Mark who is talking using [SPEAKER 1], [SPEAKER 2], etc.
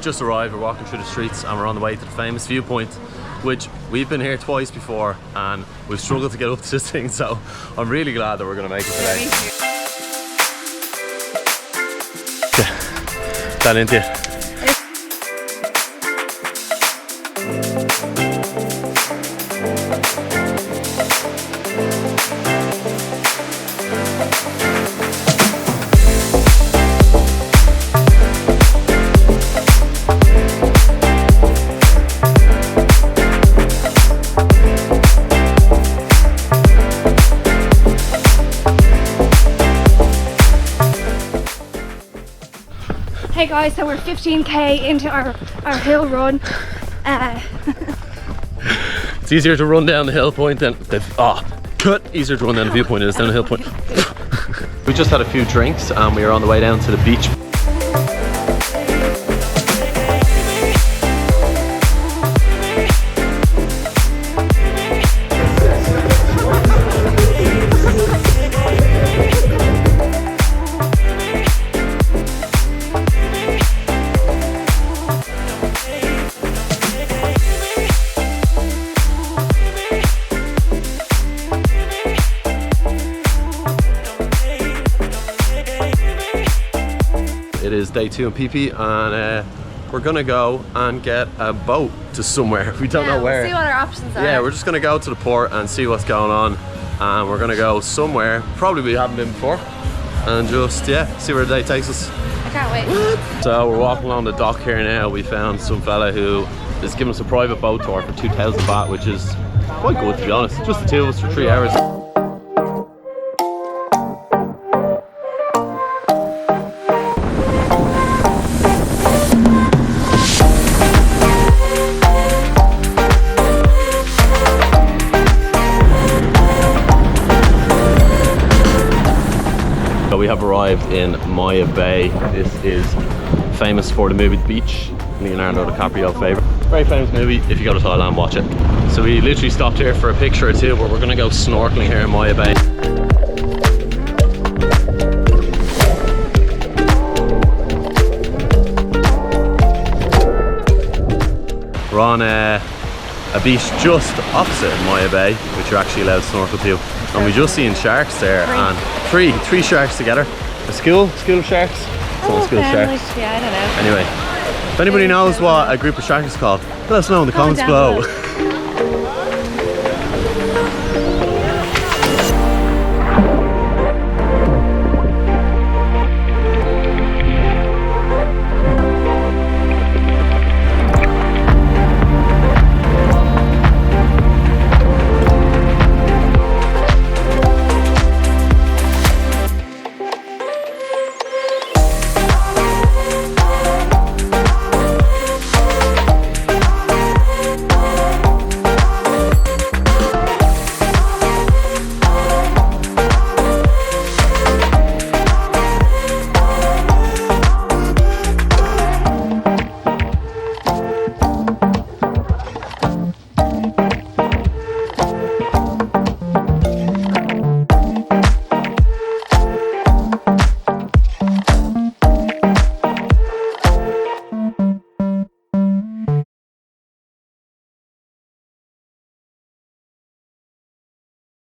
[SPEAKER 1] just arrived, we're walking through the streets and we're on the way to the famous viewpoint, which we've been here twice before and we've struggled to get up to this thing, so I'm really glad that we're going to make it today. That into you.
[SPEAKER 2] Hey guys, so we're 15k into our hill run.
[SPEAKER 1] It's easier to run down the hill point than easier to run down the viewpoint than it is down the hill point. We just had a few drinks and we are on the way down to the beach. It is day 2 in Phi Phi and we're gonna go and get a boat to somewhere. We don't know where.
[SPEAKER 2] We'll see what our options are.
[SPEAKER 1] Yeah, we're just gonna go to the port and see what's going on, and we're gonna go somewhere probably we haven't been before and just see where the day takes us.
[SPEAKER 2] I can't wait.
[SPEAKER 1] So we're walking along the dock here now. We found some fella who is giving us a private boat tour for 2,000 baht, which is quite good to be honest. Just the two of us for 3 hours. We have arrived in Maya Bay. This is famous for the movie The Beach, Leonardo DiCaprio favourite. Very famous movie. If you go to Thailand, watch it. So we literally stopped here for a picture or two, but we're going to go snorkeling here in Maya Bay. We're on a beach just opposite Maya Bay, which you're actually allowed to snorkel to. And we just seen sharks there, and three sharks together. A school of sharks. School of sharks.
[SPEAKER 2] Yeah, I don't know.
[SPEAKER 1] Anyway, if anybody knows what a group of sharks is called, let us know in the comments below.